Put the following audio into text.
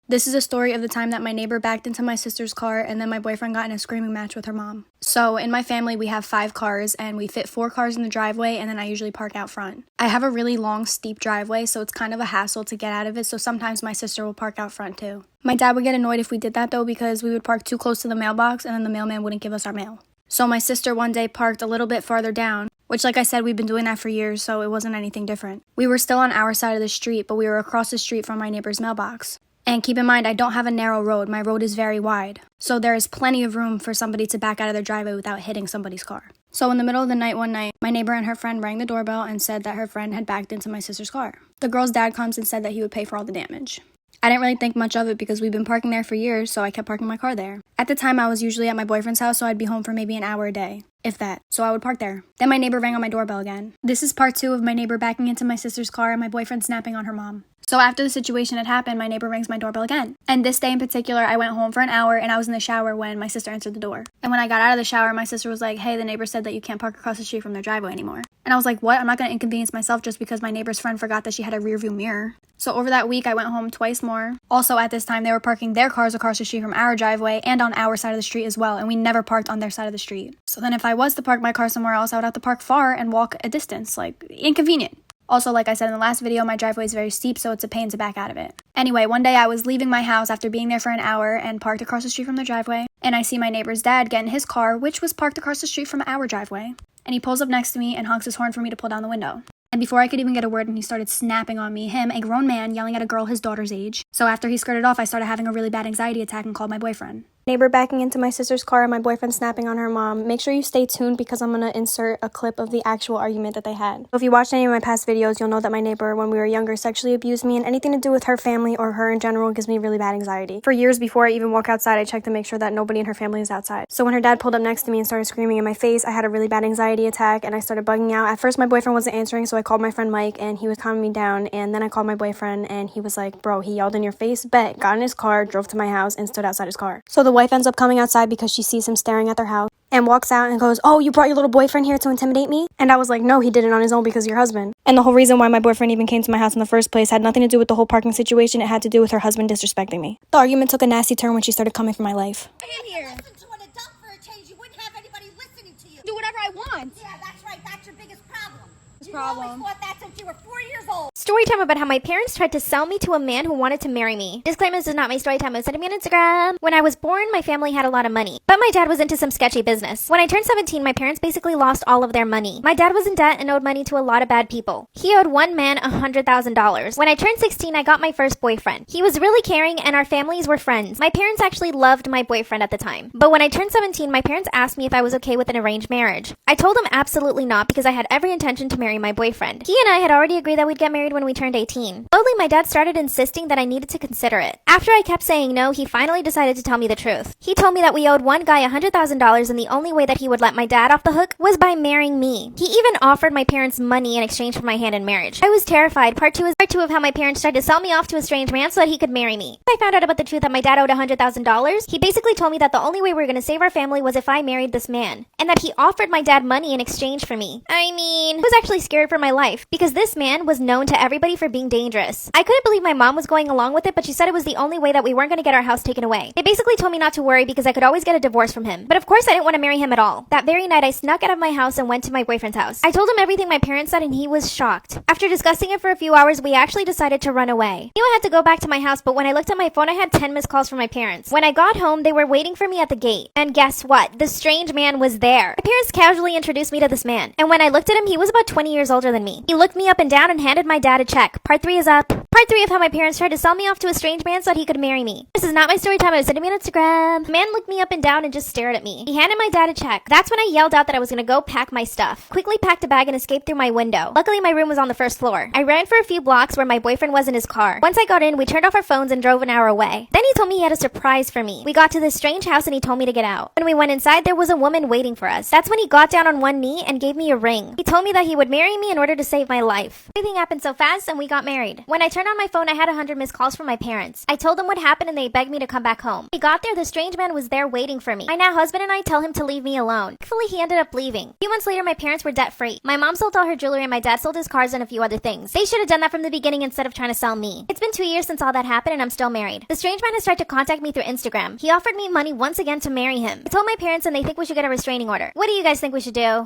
This is a story of the time that my neighbor backed into my sister's car and then my boyfriend got in a screaming match with her mom. So in my family, we have 5 cars and we fit 4 cars in the driveway, and then I usually park out front. I have a really long, steep driveway, so it's kind of a hassle to get out of it, so sometimes my sister will park out front too. My dad would get annoyed if we did that though, because we would park too close to the mailbox and then the mailman wouldn't give us our mail. So my sister one day parked a little bit farther down, which, like I said, we've been doing that for years, so it wasn't anything different. We were still on our side of the street, but we were across the street from my neighbor's mailbox. And keep in mind, I don't have a narrow road. My road is very wide. So there is plenty of room for somebody to back out of their driveway without hitting somebody's car. So in the middle of the night one night, my neighbor and her friend rang the doorbell and said that her friend had backed into my sister's car. The girl's dad comes and said that he would pay for all the damage. I didn't really think much of it because we've been parking there for years, so I kept parking my car there. At the time, I was usually at my boyfriend's house, so I'd be home for maybe an hour a day, if that. So I would park there. Then my neighbor rang on my doorbell again. This is part 2 of my neighbor backing into my sister's car and my boyfriend snapping on her mom. So after the situation had happened, my neighbor rings my doorbell again. And this day in particular, I went home for an hour and I was in the shower when my sister answered the door. And when I got out of the shower, my sister was like, "Hey, the neighbor said that you can't park across the street from their driveway anymore." And I was like, "What? I'm not going to inconvenience myself just because my neighbor's friend forgot that she had a rear view mirror." So over that week, I went home twice more. Also at this time, they were parking their cars across the street from our driveway and on our side of the street as well. And we never parked on their side of the street. So then if I was to park my car somewhere else, I would have to park far and walk a distance. Like, inconvenient. Also, like I said in the last video, my driveway is very steep, so it's a pain to back out of it. Anyway, one day I was leaving my house after being there for an hour and parked across the street from the driveway, and I see my neighbor's dad get in his car, which was parked across the street from our driveway, and he pulls up next to me and honks his horn for me to pull down the window. And before I could even get a word in, he started snapping on me, him, a grown man, yelling at a girl his daughter's age. So after he skirted off, I started having a really bad anxiety attack and called my boyfriend. Neighbor backing into my sister's car and my boyfriend snapping on her mom. Make sure you stay tuned because I'm going to insert a clip of the actual argument that they had. So if you watched any of my past videos, you'll know that my neighbor, when we were younger, sexually abused me, and anything to do with her family or her in general gives me really bad anxiety. For years before I even walk outside, I check to make sure that nobody in her family is outside. So when her dad pulled up next to me and started screaming in my face, I had a really bad anxiety attack and I started bugging out. At first, my boyfriend wasn't answering, so I called my friend Mike and he was calming me down, and then I called my boyfriend and he was like, "Bro, he yelled in your face, bet," got in his car, drove to my house, and stood outside his car. So the wife ends up coming outside because she sees him staring at their house and walks out and goes, "Oh, you brought your little boyfriend here to intimidate me?" And I was like, "No, he did it on his own because of your husband." And the whole reason why my boyfriend even came to my house in the first place had nothing to do with the whole parking situation. It had to do with her husband disrespecting me. The argument took a nasty turn when she started coming for my life. In here. Listen to an adult for a change. You wouldn't have anybody listening to you. Do whatever I want. Yeah, that's right. That's your biggest problem. You problem. always thought that since you were 4 years old. Story time about how my parents tried to sell me to a man who wanted to marry me. Disclaimer, this is not my story time. It was sent to me on Instagram. When I was born, my family had a lot of money, but my dad was into some sketchy business. When I turned 17, my parents basically lost all of their money. My dad was in debt and owed money to a lot of bad people. He owed one man $100,000. When I turned 16, I got my first boyfriend. He was really caring and our families were friends. My parents actually loved my boyfriend at the time. But when I turned 17, my parents asked me if I was okay with an arranged marriage. I told them absolutely not because I had every intention to marry my boyfriend. He and I had already agreed that we'd get married when we turned 18. Slowly, my dad started insisting that I needed to consider it. After I kept saying no, he finally decided to tell me the truth. He told me that we owed one guy $100,000 and the only way that he would let my dad off the hook was by marrying me. He even offered my parents money in exchange for my hand in marriage. I was terrified. Part 2 is part 2 of how my parents tried to sell me off to a strange man so that he could marry me. I found out about the truth that my dad owed $100,000. He basically told me that the only way we were going to save our family was if I married this man, and that he offered my dad money in exchange for me. I mean, I was actually scared for my life because this man was known to everybody for being dangerous. I couldn't believe my mom was going along with it, but she said it was the only way that we weren't going to get our house taken away. They basically told me not to worry because I could always get a divorce from him. But of course I didn't want to marry him at all. That very night I snuck out of my house and went to my boyfriend's house. I told him everything my parents said and he was shocked. After discussing it for a few hours, we actually decided to run away. I knew I had to go back to my house, but when I looked at my phone I had 10 missed calls from my parents. When I got home, they were waiting for me at the gate. And guess what? The strange man was there. My parents casually introduced me to this man. And when I looked at him, he was about 20 years older than me. He looked me up and down and handed my dad a check. Part 3 is up. Part 3 of how my parents tried to sell me off to a strange man so that he could marry me. This is not my story time. I was sending me on Instagram. The man looked me up and down and just stared at me. He handed my dad a check. That's when I yelled out that I was gonna go pack my stuff. Quickly packed a bag and escaped through my window. Luckily, my room was on the first floor. I ran for a few blocks where my boyfriend was in his car. Once I got in, we turned off our phones and drove an hour away. Then he told me he had a surprise for me. We got to this strange house and he told me to get out. When we went inside, there was a woman waiting for us. That's when he got down on one knee and gave me a ring. He told me that he would marry marry me in order to save my life. Everything happened so fast and we got married. When I turned on my phone, I had 100 missed calls from my parents. I told them what happened and they begged me to come back home. When we got there, the strange man was there waiting for me. My now husband and I tell him to leave me alone. Thankfully, he ended up leaving. A few months later, my parents were debt-free. My mom sold all her jewelry and my dad sold his cars and a few other things. They should have done that from the beginning instead of trying to sell me. It's been 2 years since all that happened and I'm still married. The strange man has tried to contact me through Instagram. He offered me money once again to marry him. I told my parents and they think we should get a restraining order. What do you guys think we should do?